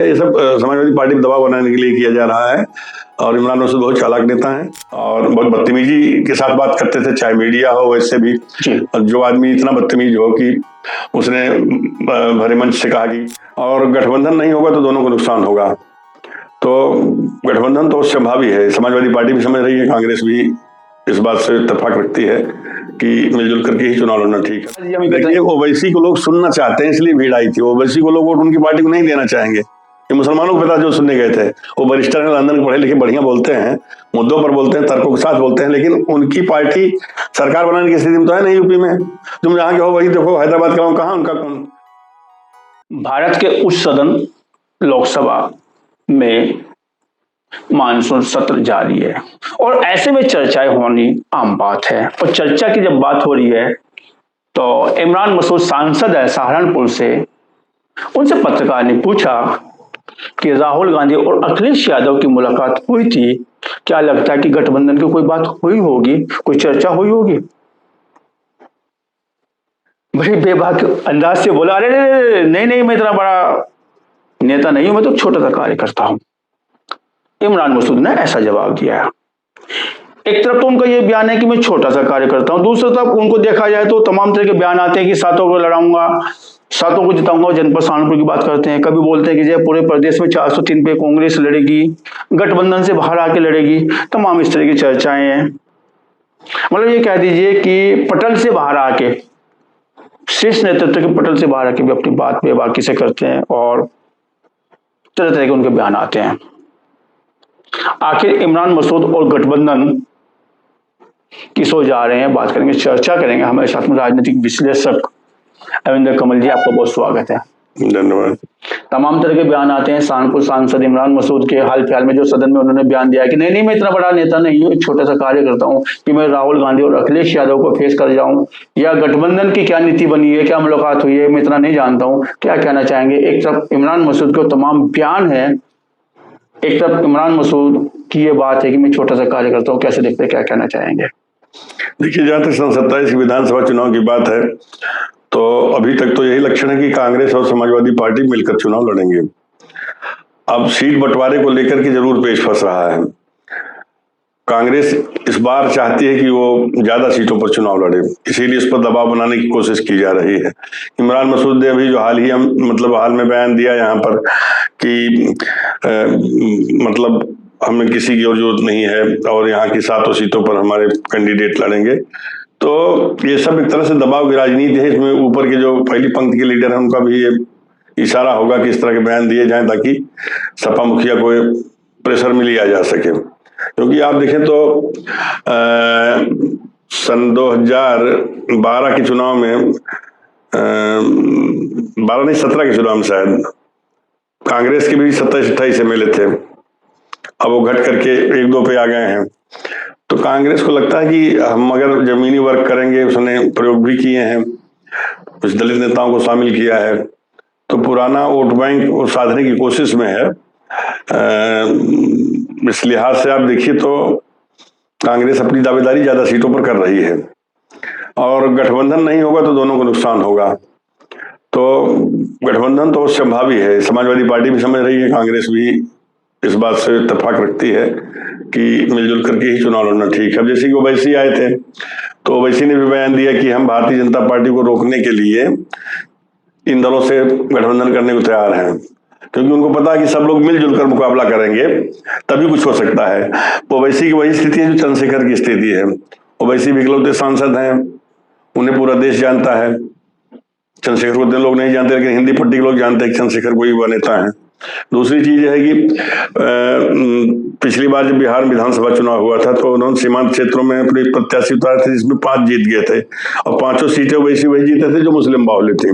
ये सब समाजवादी पार्टी पर दबाव बनाने के लिए किया जा रहा है। और इमरान मसूद बहुत चालाक नेता है और बहुत बदतमीजी के साथ बात करते थे, चाहे मीडिया हो वैसे भी। जो आदमी इतना बदतमीज हो कि उसने भरे मंच से कहा कि और गठबंधन नहीं होगा तो दोनों को नुकसान होगा। तो गठबंधन तो संभावी है, समाजवादी पार्टी भी समझ रही है, कांग्रेस भी इस बात से इत्तेफाक रखती है कि मिलजुल करके ही चुनाव लड़ना ठीक है। देखिए, ओवैसी को लोग सुनना चाहते हैं, इसलिए भीड़ आई थी। ओवैसी को लोग वोट उनकी पार्टी को नहीं देना चाहेंगे। ये मुसलमानों को पता जो सुनने गए थे। वो बरिस्टर हैं, लंदन पढ़े लिखे, बढ़िया बोलते हैं, मुद्दों पर बोलते हैं, तर्कों के साथ बोलते हैं, लेकिन उनकी पार्टी सरकार बनाने की स्थिति में तो है नहीं यूपी में। तुम जहाँ के हो वही देखो, हैदराबाद का कहाँ उनका कौन। भारत के उच्च सदन लोकसभा में मानसून सत्र जारी है और ऐसे में चर्चाएं होनी आम बात है। और चर्चा की जब बात हो रही है तो इमरान मसूद सांसद है सहारनपुर से, उनसे पत्रकार ने पूछा कि राहुल गांधी और अखिलेश यादव की मुलाकात हुई थी, क्या लगता है कि गठबंधन की कोई बात हुई होगी, कोई चर्चा हुई होगी? बड़ी बेबाक अंदाज से बोला, अरे नहीं, मैं इतना बड़ा नेता नहीं हूं, मैं तो छोटा सा कार्यकर्ता हूं। इमरान मसूद ने ऐसा जवाब दिया। एक तरफ तो उनका यह बयान है कि मैं छोटा सा कार्यकर्ता हूं, दूसरी तरफ उनको देखा जाए तो तमाम तरह के बयान आते हैं कि सातों को लड़ाऊंगा, सातों को जिताऊंगा। जनपद सहारनपुर की बात करते हैं, कभी बोलते हैं कि जय पूरे प्रदेश में 403 पे कांग्रेस लड़ेगी, गठबंधन से बाहर आके लड़ेगी। तमाम इस तरह की चर्चाएं हैं। मतलब ये कह दीजिए कि पटल से बाहर आके, शीर्ष नेतृत्व के पटल से बाहर आके भी अपनी बात बेबाकी से करते हैं और तरह तरह के उनके बयान आते हैं। आखिर इमरान मसूद और गठबंधन किस ओर जा रहे हैं, बात करेंगे, चर्चा करेंगे। हमारे साथ में राजनीतिक विश्लेषक अविंदर कमल जी, आपका बहुत स्वागत है। धन्यवाद। तमाम तरह के बयान आते हैं सहारनपुर सांसद इमरान मसूद के। हाल फिलहाल में जो सदन में उन्होंने बयान दिया है कि नहीं मैं इतना बड़ा नेता नहीं हूँ, छोटा सा कार्यकर्ता हूँ कि मैं राहुल गांधी और अखिलेश यादव को फेस कर जाऊं, या गठबंधन की क्या नीति बनी है, क्या मुलाकात हुई है, मैं इतना नहीं जानता हूँ। क्या कहना चाहेंगे? एक तरफ इमरान मसूद के तमाम बयान है, एक तरफ इमरान मसूद की ये बात है कि मैं छोटा सा कार्यकर्ता हूँ, कैसे देखते हैं, क्या कहना चाहेंगे? देखिए, जहाँ तक सन 27 विधानसभा चुनाव की बात है तो अभी तक तो यही लक्षण है कि कांग्रेस और समाजवादी पार्टी मिलकर चुनाव लड़ेंगे। अब सीट बंटवारे को लेकर के जरूर पेच फंस रहा है। कांग्रेस इस बार चाहती है कि वो ज्यादा सीटों पर चुनाव लड़े, इसीलिए इस पर दबाव बनाने की कोशिश की जा रही है। इमरान मसूद ने अभी जो हाल में बयान दिया यहाँ पर कि हमें किसी की और जरूरत नहीं है और यहाँ की 7 सीटों पर हमारे कैंडिडेट लड़ेंगे, तो ये सब एक तरह से दबाव की राजनीति है। इसमें ऊपर के जो पहली पंक्ति के लीडर हैं उनका भी ये इशारा होगा कि इस तरह के बयान दिए जाएं ताकि सपा मुखिया को प्रेशर में लिया जा सके। क्योंकि आप देखें तो सन 2012 के चुनाव में 17 के चुनाव में शायद कांग्रेस के भी 27-28 MLA थे। अब वो घट करके 1-2 पे आ गए हैं। तो कांग्रेस को लगता है कि हम अगर जमीनी वर्क करेंगे, उसने प्रयोग भी किए हैं, कुछ दलित नेताओं को शामिल किया है, तो पुराना वोट बैंक वो साधने की कोशिश में है। इस लिहाज से आप देखिए तो कांग्रेस अपनी दावेदारी ज्यादा सीटों पर कर रही है और गठबंधन नहीं होगा तो दोनों को नुकसान होगा। तो गठबंधन तो संभावी है, समाजवादी पार्टी भी समझ रही है, कांग्रेस भी इस बात से इत्तेफाक रखती है कि मिलजुल करके ही चुनाव लड़ना ठीक है। अब जैसे कि ओवैसी आए थे तो ओवैसी ने भी बयान दिया कि हम भारतीय जनता पार्टी को रोकने के लिए इन दलों से गठबंधन करने को तैयार हैं, क्योंकि उनको पता है कि सब लोग मिलजुल कर मुकाबला करेंगे तभी कुछ हो सकता है। ओवैसी की वही स्थिति है जो चंद्रशेखर की स्थिति है। ओवैसी भी इकलौते सांसद हैं, उन्हें पूरा देश जानता है। चंद्रशेखर को उतने लोग नहीं जानते, लेकिन हिंदी पट्टी के लोग जानते हैं कि चंद्रशेखर कोई युवा नेता है। दूसरी चीज है कि पिछली बार जब बिहार विधानसभा चुनाव हुआ था तो उन्होंने सीमांत क्षेत्रों में अपने प्रत्याशी उतारे थे, जिसमें 5 जीत गए थे और 5 सीटें वैसी वही जीते थे जो मुस्लिम बाहुल्य थी।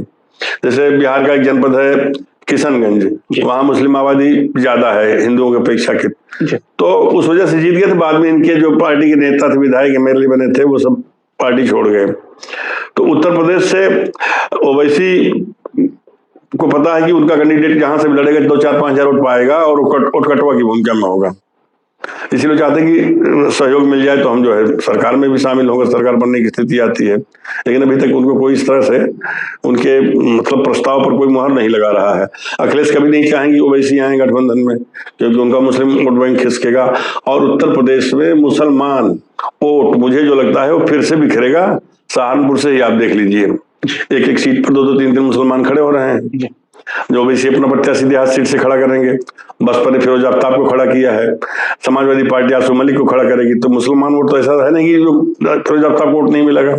जैसे बिहार का एक जनपद है किशनगंज, वहां मुस्लिम आबादी ज्यादा है हिंदुओं की अपेक्षा के, तो उस वजह से जीत गए थे। बाद में इनके जो पार्टी के नेता थे, विधायक MLA बने थे, वो सब पार्टी छोड़ गए। तो उत्तर प्रदेश से ओवैसी को पता है कि उनका कैंडिडेट जहां से भी लड़ेगा 2-4-5 हजार वोट पाएगा और कटवा की भूमिका में होगा। इसीलिए चाहते हैं कि सहयोग मिल जाए तो हम जो है सरकार में भी शामिल होंगे, सरकार बनने की स्थिति आती है। लेकिन अभी तक उनको कोई इस तरह से उनके मतलब प्रस्ताव पर कोई मुहर नहीं लगा रहा है। अखिलेश कभी नहीं चाहेंगे ओवैसी आए गठबंधन में, क्योंकि उनका मुस्लिम वोट बैंक खिसकेगा और उत्तर प्रदेश में मुसलमान वोट मुझे जो लगता है वो फिर से बिखरेगा। सहारनपुर से ही आप देख लीजिए, एक एक सीट पर 2-2, 3-3 मुसलमान खड़े हो रहे हैं। जो ओबीसी अपना प्रत्याशी देहात सीट से खड़ा करेंगे, बसपा ने फिरोज आफ्ताब को खड़ा किया है, समाजवादी पार्टी आसू मलिक को खड़ा करेगी, तो मुसलमान वोट तो ऐसा है नहीं कि जो फिरोज आफ्ताब को वोट नहीं मिलेगा।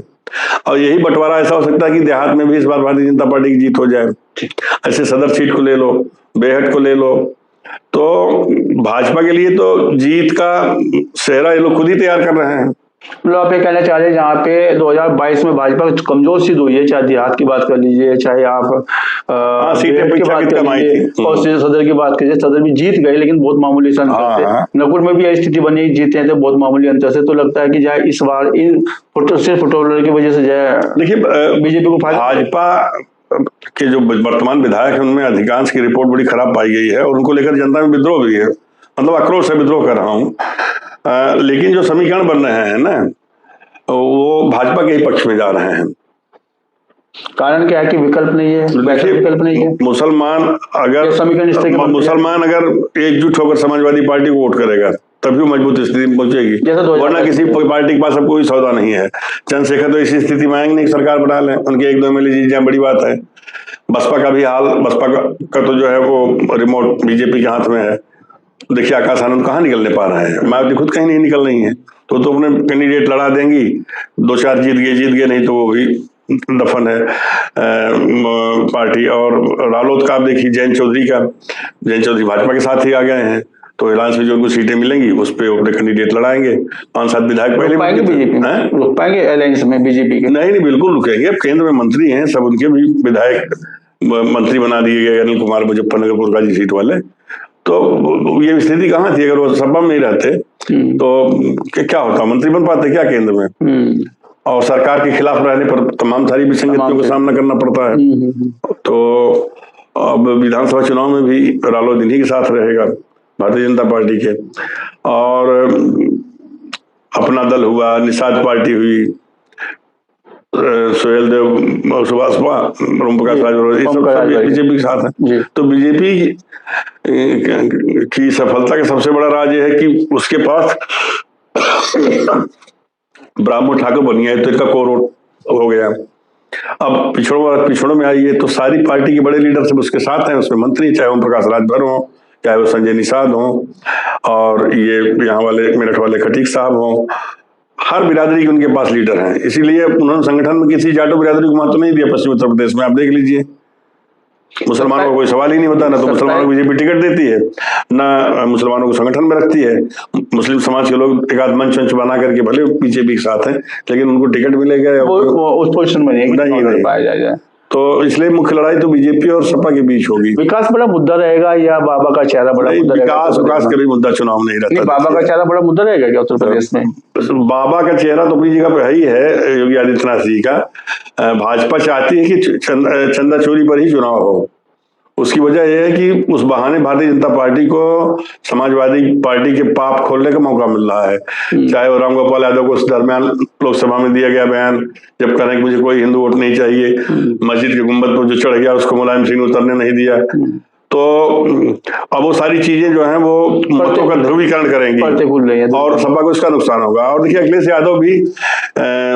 और यही बंटवारा ऐसा हो सकता है कि देहात में भी इस बार भारतीय जनता पार्टी की जीत हो जाए। ऐसे सदर सीट को ले लो, बेहट को ले लो, तो भाजपा के लिए तो जीत का सेहरा ये लोग खुद ही तैयार कर रहे हैं। मतलब आप ये कहना चाह रहे हैं जहाँ पे 2022 में भाजपा कमजोर सिद्ध हुई है, चाहे देहात की बात कर लीजिए, चाहे आप सीटें की बात कर लीजिए और सदर की बात कीजिए, सदर भी जीत गए लेकिन बहुत मामूली से अंतर से। नकुल में भी यही स्थिति बनी, जीते हैं तो बहुत मामूली अंतर से। तो लगता है कि जाए इस बार इन सिर्फ फोटोलर की वजह से जाए, देखिए बीजेपी को भाजपा के जो वर्तमान विधायक है उनमें अधिकांश की रिपोर्ट बड़ी खराब पाई गई है और उनको लेकर जनता में विद्रोह भी है, मतलब आक्रोश है, विद्रोह कर रहा हूँ। लेकिन जो समीकरण बन रहे हैं ना वो भाजपा के ही पक्ष में जा रहे हैं। कारण क्या है कि विकल्प नहीं है, विकल्प नहीं है। मुसलमान अगर एकजुट होकर समाजवादी पार्टी को वोट करेगा तभी वो मजबूत स्थिति में पहुंचेगी, वरना किसी पार्टी के पास अब कोई सौदा नहीं है। चंद्रशेखर तो इसी स्थिति में आएंगे नहीं, सरकार बना लें, उनके 1-2 MLA जीत जाए बड़ी बात है। बसपा का भी हाल, बसपा का तो जो है वो रिमोट बीजेपी के हाथ में है। देखिए आकाश आनंद कहाँ निकलने पा रहे हैं, मायावती खुद कहीं नहीं निकल रही है, तो अपने कैंडिडेट लड़ा देंगी, 2-4 जीत गए नहीं तो वो भी दफन है पार्टी। और रालोद का आप देखिए जयंत चौधरी भाजपा के साथ ही आ गए हैं, तो एलायंस में जो उनको सीटें मिलेंगी उस पर अपने कैंडिडेट लड़ाएंगे। 5-7 विधायक पहले रुक पाएंगे एलायंस में बीजेपी के? नहीं बिल्कुल रुकेंगे, केंद्र में मंत्री हैं सब, उनके भी विधायक मंत्री बना दिए गए, अनिल कुमार मुजफ्फरनगर का जी सीट वाले। तो ये स्थिति कहाँ थी, अगर वो सभा में ही रहते तो क्या होता, मंत्री बन पाते क्या केंद्र में? और सरकार के खिलाफ रहने पर तमाम सारी विसंगतियों का सामना करना पड़ता है। तो अब विधानसभा चुनाव में भी रालोद इन्हीं के साथ रहेगा, भारतीय जनता पार्टी के। और अपना दल हुआ, निषाद पार्टी हुई, सुहेल देव, सुभाष ओम प्रकाश राजभर, ये सब बीजेपी के साथ है। तो बीजेपी की सफलता का सबसे बड़ा राज है कि उसके पास ब्राह्मण ठाकुर बन गया, तो इनका कोर हो गया। अब पिछड़ों में आई है तो सारी पार्टी के बड़े लीडर सब उसके साथ हैं, उसमें मंत्री चाहे ओम प्रकाश राजभर हो, चाहे वो संजय निषाद हो, और ये यहाँ वाले मेरठ वाले खटीक साहब हो, हर बिरादरी के उनके पास लीडर हैं। इसीलिए उन्होंने संगठन में किसी जाटो बिरादरी को महत्व नहीं दिया। पश्चिम उत्तर प्रदेश में आप देख लीजिए, मुसलमानों को कोई सवाल ही नहीं होता, ना तो मुसलमानों को बीजेपी टिकट देती है, ना मुसलमानों को संगठन में रखती है। मुस्लिम समाज के लोग एक आध मंच बना करके भले बीजेपी के साथ हैं, लेकिन उनको टिकट मिलेगा उस पोजीशन में नहीं पाया जाए। तो इसलिए मुख्य लड़ाई तो बीजेपी और सपा के बीच होगी। विकास बड़ा मुद्दा रहेगा या बाबा का चेहरा बड़ा मुद्दा रहेगा? विकास कभी मुद्दा चुनाव नहीं रहता। बाबा का चेहरा बड़ा मुद्दा रहेगा क्या उत्तर प्रदेश में? बाबा का चेहरा तो अपनी जगह पे है ही है, योगी आदित्यनाथ जी का। भाजपा चाहती है कि चंदा चोरी पर ही चुनाव हो। उसकी वजह यह है कि उस बहाने भारतीय जनता पार्टी को समाजवादी पार्टी के पाप खोलने का मौका मिल रहा है। चाहे वो रामगोपाल यादव को उस दरमियान लोकसभा में दिया गया बयान, जब कह रहे हैं कि मुझे कोई हिंदू वोट नहीं चाहिए, मस्जिद के गुंबद पर जो चढ़ गया उसको मुलायम सिंह उतरने नहीं दिया। तो अब वो सारी चीजें जो हैं वो मतों का ध्रुवीकरण करेंगी और सपा को इसका नुकसान होगा। और देखिए अखिलेश यादव भी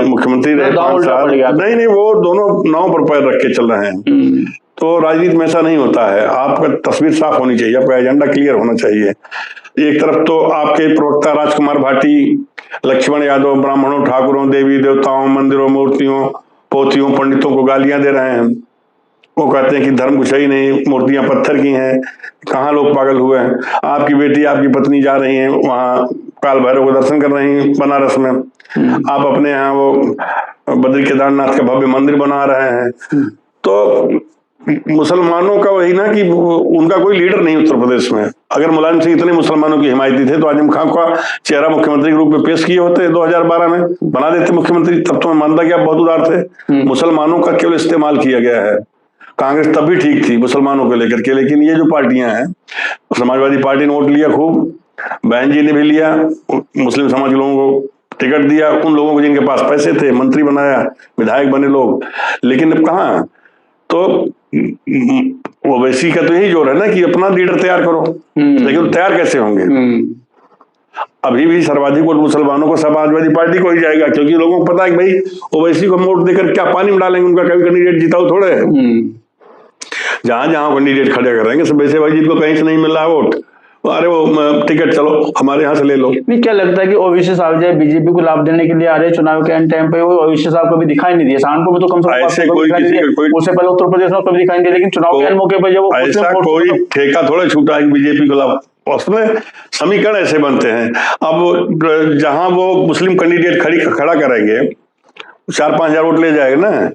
मुख्यमंत्री रहे 5 साल, नहीं वो दोनों नाव पर पैर रख के चल रहे हैं। तो राजनीति में ऐसा नहीं होता है, आपका तस्वीर साफ होनी चाहिए, आपका एजेंडा क्लियर होना चाहिए। एक तरफ तो आपके प्रवक्ता राजकुमार भाटी लक्ष्मण यादव ब्राह्मणों, ठाकुरों, देवी देवताओं, मंदिरों, मूर्तियों, पोथियों, पंडितों को गालियां दे रहे हैं। वो कहते हैं कि धर्म कुछ ही नहीं, मूर्तियां पत्थर की हैं, कहाँ लोग पागल हुए हैं। आपकी बेटी आपकी पत्नी जा रही है वहां काल भैरव को दर्शन कर रही है बनारस में, आप अपने यहाँ वो बद्री केदारनाथ का भव्य मंदिर बना रहे हैं। तो मुसलमानों का वही ना कि उनका कोई लीडर नहीं उत्तर प्रदेश में। अगर मुलायम सिंह इतने मुसलमानों की हिमायती थे तो आजम खान का चेहरा मुख्यमंत्री के रूप में पेश किए होते, 2012 में बना देते मुख्यमंत्री। तब तो मैं मानता कि आप बहुत उदार थे। मुसलमानों का केवल इस्तेमाल किया गया है। कांग्रेस तब भी ठीक थी मुसलमानों को लेकर के, लेकिन ये जो पार्टियां हैं, समाजवादी पार्टी ने वोट लिया खूब, बहन जी ने भी लिया, मुस्लिम समाज के लोगों को टिकट दिया, उन लोगों को जिनके पास पैसे थे मंत्री बनाया, विधायक बने लोग। लेकिन अब कहाँ, तो ओवैसी का तो यही जोर है ना कि अपना लीडर तैयार करो, लेकिन तैयार कैसे होंगे? अभी भी सर्वाधिक वोट मुसलमानों को समाजवादी पार्टी को ही जाएगा, क्योंकि लोगों को पता है कि भाई ओवैसी को वोट देकर क्या पानी में डालेंगे, उनका कभी कैंडिडेट जीता थोड़े है। जहां जहां कैंडिडेट खड़े करेंगे सब वैसे भाई जिनको कहीं से नहीं मिल रहा वोट, अरे वो टिकट चलो हमारे यहाँ से ले लो। नहीं, क्या लगता है कि ओवैसी साहब जो बीजेपी को लाभ देने के लिए आ रहे चुनाव के एंड टाइम पे, वो ओवैसी साहब को भी दिखाई नहीं दिया। सहारनपुर में तो कम से कम ऐसे कोई उससे पहले उत्तर प्रदेश में कभी दिखाई नहीं दिया, लेकिन चुनाव के एंड मौके पर जब ऐसा कोई ठेका थोड़ा छूटा है बीजेपी को लाभ, उसमें समीकरण ऐसे बनते हैं। अब जहां वो मुस्लिम कैंडिडेट खड़ा करेंगे 4-5 हजार वोट ले जाएगा ना,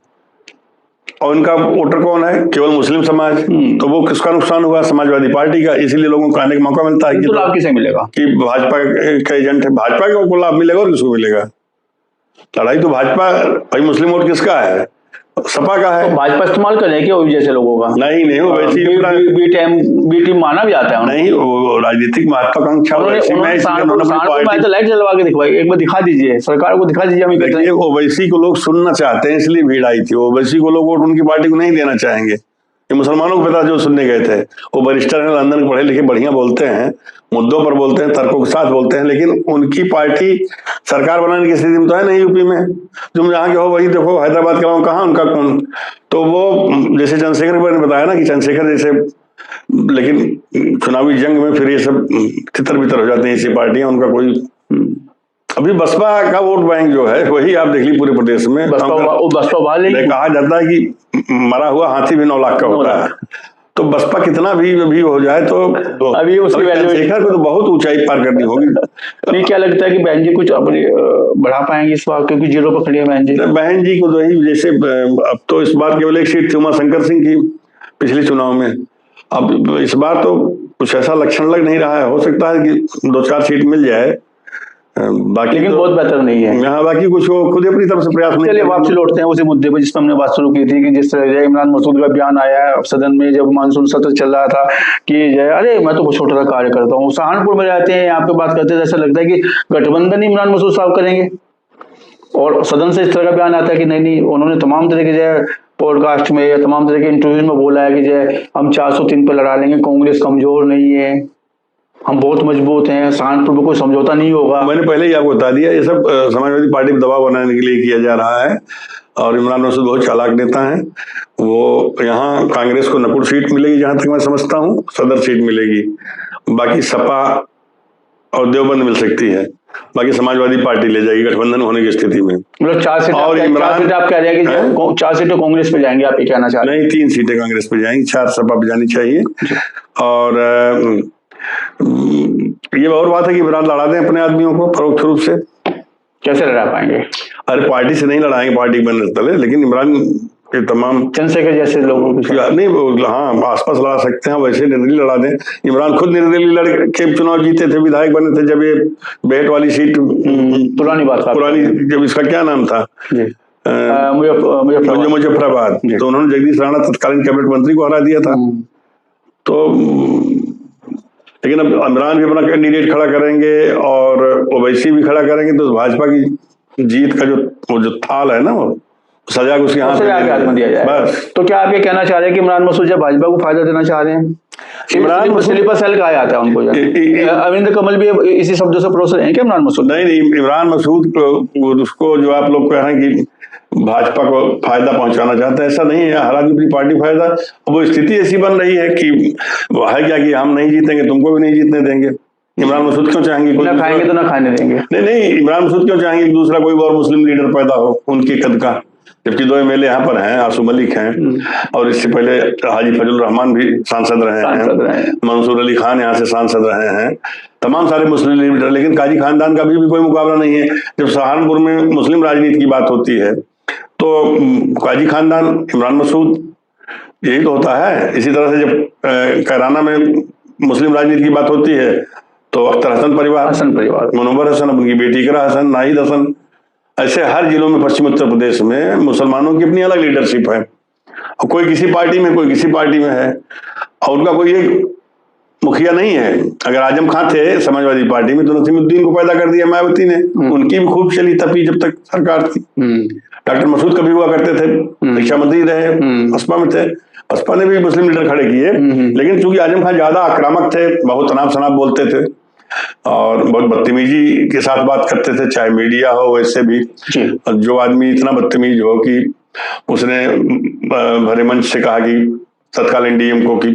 और उनका वोटर कौन है? केवल मुस्लिम समाज। तो वो किसका नुकसान हुआ? समाजवादी पार्टी का। इसीलिए लोगों को आने का मौका मिलता है कि लाभ किसे मिलेगा? कि भाजपा का एजेंट है, भाजपा को लाभ मिलेगा और किसको मिलेगा? लड़ाई तो भाजपा, भाई मुस्लिम वोट किसका है? सपा का है। तो भाजपा इस्तेमाल करें क्या जैसे लोगों का? नहीं वो वैसी बी टीम माना भी आता है नहीं, वो राजनीतिक महत्वाकांक्षा लाइट जलवा के दिखवाई, एक बार दिखा दीजिए, सरकार को दिखा दीजिए। ओवैसी को लोग सुनना चाहते हैं इसलिए भीड़ आई थी। ओवैसी को लोग वोट उनकी पार्टी को नहीं देना चाहेंगे। ये मुसलमानों को पता जो सुनने गए थे, वो बरिस्टर हैं, लंदन पढ़े लिखे, बढ़िया बोलते हैं, मुद्दों पर बोलते हैं, तर्कों के साथ बोलते हैं, लेकिन उनकी पार्टी सरकार बनाने की स्थिति में तो है नहीं यूपी में। तुम जहाँ के हो वही देखो, हैदराबाद का कहाँ उनका कौन? तो वो जैसे चंद्रशेखर ने बताया ना कि चंद्रशेखर जैसे, लेकिन चुनावी जंग में फिर ये सब तितर बितर हो जाते हैं ऐसी पार्टियां, उनका कोई। अभी बसपा का वोट बैंक जो है वही आप देख ली पूरे प्रदेश में। बसपा वाले कहा जाता है कि मरा हुआ हाथी भी 9 लाख का होता है। तो बसपा कितना भी हो जाए तो अभी उसकी चंद्रशेखर को तो बहुत ऊंचाई पार करनी होगी। नहीं, क्या लगता है कि बहन जी कुछ अपने बढ़ा पाएंगे इस बार, क्योंकि 0 पर खड़ी है बहन जी? बहन जी को तो ही जैसे अब तो इस बार केवल एक सीट थी उमाशंकर सिंह की पिछले चुनाव में, अब इस बार तो कुछ ऐसा लक्षण लग नहीं रहा है। हो सकता है कि 2-4 सीट मिल जाए, बाकी लेकिन तो बहुत बेहतर नहीं है। यहाँ बाकी कुछ वो खुद अपनी तरफ से प्रयास नहीं। चलिए वापसी लौटते हैं उसी मुद्दे पर जिस पर हमने बात शुरू की थी कि जिस तरह इमरान मसूद का बयान आया है सदन में जब मानसून सत्र चल रहा था कि अरे मैं तो छोटा सा कार्य करता हूँ, सहारनपुर में रहते हैं, यहाँ पे बात करते हैं, ऐसा लगता है कि गठबंधन ही इमरान मसूद साहब करेंगे, और सदन से इस तरह का बयान आता है कि नहीं उन्होंने तमाम तरह के पॉडकास्ट में या तमाम तरह के इंटरव्यू में बोला है कि हम 403 पे लड़ा लेंगे, कांग्रेस कमजोर नहीं है, हम बहुत मजबूत हैं, सहारनपुर में कोई समझौता नहीं होगा। मैंने पहले ही आपको बता दिया, ये सब समाजवादी पार्टी में दबाव बनाने के लिए किया जा रहा है, और इमरान मसूद बहुत चालाक नेता हैं। वो यहाँ कांग्रेस को नकुड़ सीट मिलेगी जहां तक मैं समझता हूँ, सदर सीट मिलेगी, बाकी सपा और देवबंद मिल सकती है, बाकी समाजवादी पार्टी ले जाएगी गठबंधन होने की स्थिति में। मतलब 4 सीटें और इमरान आप कह रहे हैं कि 4 सीटें कांग्रेस पे जाएंगे, आप ये कहना चाह रहे हैं? नहीं, 3 सीटें कांग्रेस पे जाएंगी, 4 सपा पे जानी चाहिए। और ये और बात है कि इमरान लड़ा दें अपने आदमियों को परोक्ष रूप से। कैसे लड़ा पाएंगे? अरे पार्टी से नहीं लड़ाएंगे, पार्टी बनने से, लेकिन इमरान के तमाम चंद्रशेखर जैसे लोगों की नहीं, हाँ आसपास लड़ा सकते हैं, वैसे निर्दलीय लड़ा दें। इमरान खुद निर्दलीय लड़ के चुनाव जीते थे, विधायक बने थे, जब ये बेहट वाली सीट पुरानी जब इसका क्या नाम था मुजफ्फराबाद, तो उन्होंने जगदीश राणा तत्कालीन कैबिनेट मंत्री को हरा दिया था। तो लेकिन अब इमरान भी अपना कैंडिडेट खड़ा करेंगे और ओवैसी भी खड़ा करेंगे, तो भाजपा की जीत का जो थाल है ना, वो सजा उसके हाथ में दिया जाए बस। तो क्या आप ये कहना चाह रहे हैं कि इमरान मसूद जब भाजपा को फायदा देना चाह रहे हैं? इमरान स्लीपर सेल कहा जाता है उनको, अरविंद कमल भी इसी शब्दों से परोसे हैं क्या इमरान मसूद? नहीं, इमरान मसूद को उसको जो आप लोग कह रहे हैं कि भाजपा को फायदा पहुंचाना चाहते हैं, ऐसा नहीं है। हालांकि अपनी पार्टी फायदा, वो स्थिति ऐसी बन रही है कि है क्या कि हम नहीं जीतेंगे, तुमको भी नहीं जीतने देंगे। इमरान मसूद क्यों चाहेंगे ना खाएंगे तो ना खाने देंगे? नहीं, इमरान मसूद क्यों चाहेंगे दूसरा कोई और मुस्लिम लीडर पैदा हो उनके कद का, जबकि 2 MLA यहाँ पर हैं, आसू मलिक हैं, और इससे पहले हाजी फजल रहमान भी सांसद रहे हैं, मंसूर अली खान यहाँ से सांसद रहे हैं, तमाम सारे मुस्लिम लीडर। लेकिन काजी खानदान का भी कोई मुकाबला नहीं है। जब सहारनपुर में मुस्लिम राजनीति की बात होती है तो काजी खानदान, इमरान मसूद, यही तो होता है। इसी तरह से जब कैराना में मुस्लिम राजनीति की बात होती है तो अख्तर हसन परिवार, मनोवर हसन, उनकी बेटी इकरा हसन, नाहिद हसन, ऐसे हर जिलों में पश्चिम उत्तर प्रदेश में मुसलमानों की अपनी अलग लीडरशिप है, और कोई किसी पार्टी में, कोई किसी पार्टी में है, और उनका कोई एक मुखिया नहीं है। अगर आजम खान थे समाजवादी पार्टी में तो नसीमुद्दीन को पैदा कर दिया मायावती ने, उनकी भी खूब चली तपी जब तक सरकार थी। डॉक्टर मसूद कभी हुआ करते थे, शिक्षा मंत्री रहे, बसपा में थे, बसपा ने भी मुस्लिम लीडर खड़े किए, लेकिन चूंकि आजम खान ज्यादा आक्रामक थे, बहुत तनाव शनाव बोलते थे और बहुत बदतमीजी के साथ बात करते थे, चाहे मीडिया हो वैसे भी। जो आदमी इतना बदतमीज हो कि उसने भरे मंच से कहा कि तत्कालीन डीएम को कि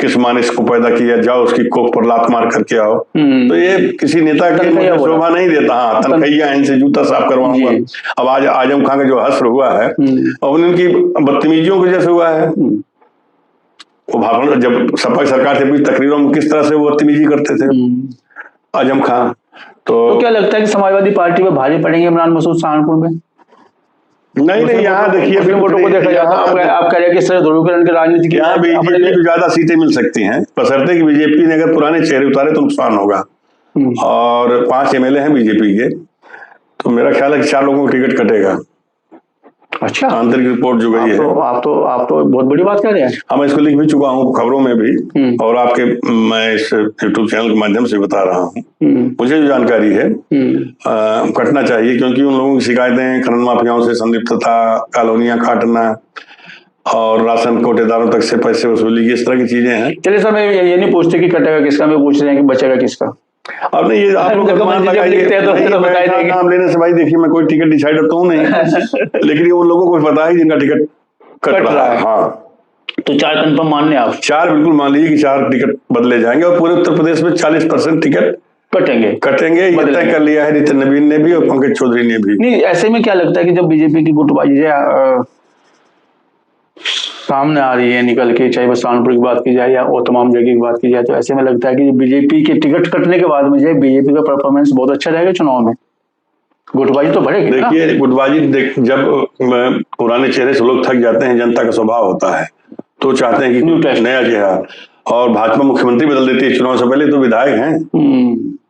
किस मानस को पैदा किया, जाओ उसकी कोख पर लात मार करके आओ, तो ये किसी नेता की शोभा नहीं देता। हाँ, तनखैया इनसे जूता साफ करवाऊंगा। अब आज आजम खान का जो हश्र हुआ है और उनकी बदतमीजियों की वजह से हुआ है। वो भाषण जब सपा सरकार से भी तकरीरों में किस तरह से वो बदतमीजी करते थे आजम खान। तो क्या लगता है कि समाजवादी पार्टी में भारी पड़ेंगे इमरान मसूद सहारनपुर में? नहीं, यहाँ देखिए वोटों को देखा जाता है, आप कह रहे हैं कि सर ध्रुवीकरण की राजनीति की यहाँ बीजेपी को ज्यादा सीटें मिल सकती हैं, बशर्ते कि बीजेपी ने अगर पुराने चेहरे उतारे तो नुकसान होगा। और 5 एमएलए हैं बीजेपी के, तो मेरा ख्याल है कि 4 लोगों को टिकट कटेगा। अच्छा, आंतरिक रिपोर्ट जो गई है। आप तो बहुत बड़ी बात कह रहे हैं। हाँ, मैं इसको लिख भी चुका हूँ खबरों में भी, और आपके मैं इस यूट्यूब चैनल के माध्यम से बता रहा हूँ। मुझे जो जानकारी है कटना चाहिए, क्योंकि उन लोगों की शिकायतें खनन माफियाओं से संलिप्तता, कॉलोनियां काटना और राशन कोटेदारों तक से पैसे वसूली, इस तरह की चीजें हैं। चलिए सर, मैं ये नहीं पूछते कि कटेगा किसका, मैं पूछ रहे हैं कि बचेगा किसका। अब नहीं, ये आप लोग नाम लेने से भाई देखिए, मैं कोई टिकट डिसाइडर तो हूँ नहीं, लेकिन ये उन लोगों को पता है जिनका टिकट कट रहा है। हाँ, तो 4 कंफर्म मान लें आप? 4 बिल्कुल मान लीजिए कि 4 टिकट बदले जाएंगे और पूरे उत्तर प्रदेश में 40% टिकट कटेंगे। ये तय कर लिया है नितिन नवीन ने भी और पंकज चौधरी ने भी। नहीं, ऐसे में क्या लगता है कि जब बीजेपी की गुटबाजी सामने आ रही है निकल के, चाहे वो सहारनपुर की बात की जाए या और तमाम जगह की बात की जाए, तो ऐसे में लगता है कि बीजेपी के टिकट कटने के बाद मुझे बीजेपी का परफॉर्मेंस बहुत अच्छा रहेगा चुनाव में, गुटबाजी तो बढ़ेगी। देखिए, गुटबाजी जब पुराने चेहरे से लोग थक जाते हैं, जनता का स्वभाव होता है, तो चाहते हैं कि नया चेहरा। और भाजपा मुख्यमंत्री बदल देती है चुनाव से पहले, तो विधायक हैं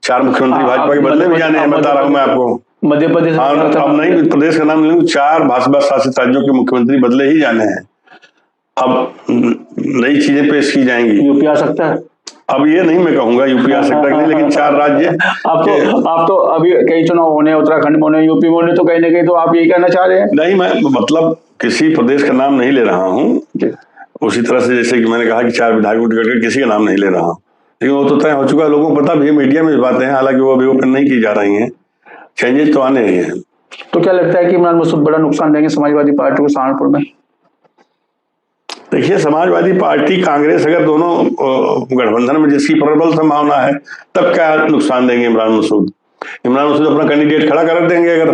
4 मुख्यमंत्री भाजपा के बदले भी जाने हैं, बता रहा हूँ मैं आपको। मध्य प्रदेश, अब नहीं प्रदेश का नाम लूँ, 4 भाजपा शासित राज्यों के मुख्यमंत्री बदले ही जाने हैं। अब नई चीजें पेश की जाएंगी। यूपी आ सकता है? अब ये नहीं मैं कहूंगा यूपी आ सकता है, लेकिन 4 राज्य। आप तो अभी कई चुनाव होने, उत्तराखंड में होने, यूपी में होने, तो कहीं ना कहीं तो आप यही कहना चाह रहे हैं? नहीं, मैं मतलब किसी प्रदेश का नाम नहीं ले रहा हूँ। उसी तरह से जैसे कि मैंने कहा कि 4 विधायकों टिकट किसी का नाम नहीं ले रहा हूँ, लेकिन वो तो तय हो चुका है, लोगों को पता भी है, मीडिया में बातें हैं, हालांकि वो अभी ओपन नहीं की जा रही हैं, चेंजेस तो आने ही हैं। तो क्या लगता है कि इमरान मसूद बड़ा नुकसान देंगे समाजवादी पार्टी को सहारनपुर में? देखिए, समाजवादी पार्टी कांग्रेस अगर दोनों गठबंधन में जिसकी प्रबल संभावना है, तब क्या नुकसान देंगे इमरान मसूद? इमरान मसूद अपना कैंडिडेट खड़ा कर देंगे अगर,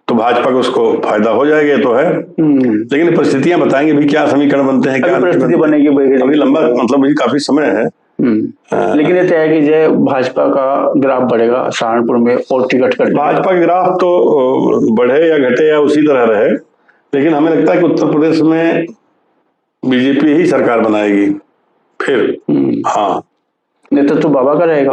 तो भाजपा को उसको फायदा हो जाएगा, तो है। लेकिन परिस्थितियां बताएंगे भी क्या समीकरण बनते हैं, क्या परिस्थिति बनेगी, अभी लंबा मतलब काफी समय है। लेकिन ये तय है कि जय भाजपा का ग्राफ बढ़ेगा सहारनपुर में और टिकट कट, भाजपा का ग्राफ तो बढ़े या घटे या उसी तरह रहे, लेकिन हमें लगता है कि उत्तर प्रदेश में बीजेपी ही सरकार बनाएगी फिर। हाँ, नेतृत्व तो बाबा का रहेगा।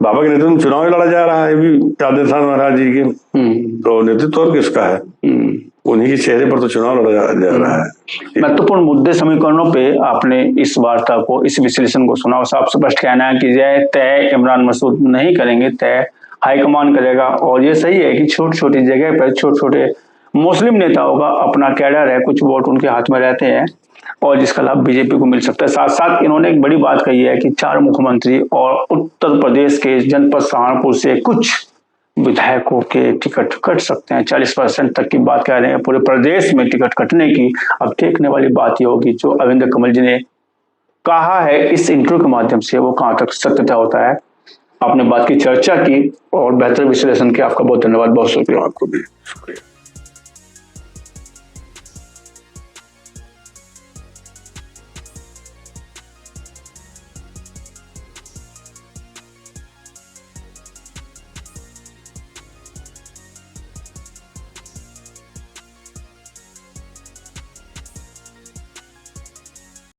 बाबा के नेतृत्व में चुनाव लड़ा जा रहा है अभी राजस्थान महाराज जी के, तो नेतृत्व और किसका है? उन्हीं के चेहरे पर तो चुनाव लड़ा जा रहा है। महत्वपूर्ण मुद्दे समीकरणों पे आपने इस वार्ता को, इस विश्लेषण को सुना, साफ स्पष्ट कहना है कि जय तय इमरान मसूद नहीं करेंगे, तय हाईकमान करेगा। और ये सही है कि छोटी छोटी जगह पर छोटे छोटे मुस्लिम नेताओं का अपना कैडर है, कुछ वोट उनके हाथ में रहते हैं और जिसका लाभ बीजेपी को मिल सकता है। साथ साथ इन्होंने एक बड़ी बात कही है कि 4 मुख्यमंत्री और उत्तर प्रदेश के जनपद सहारनपुर से कुछ विधायकों के टिकट कट सकते हैं। 40% तक की बात कह रहे हैं पूरे प्रदेश में टिकट कटने की। अब देखने वाली बात ये होगी जो अरविंद कमल जी ने कहा है इस इंटरव्यू के माध्यम से, वो कहाँ तक सत्यता होता है। आपने बात की, चर्चा की और बेहतर विश्लेषण किया। आपका बहुत धन्यवाद, बहुत शुक्रिया। आपको भी शुक्रिया।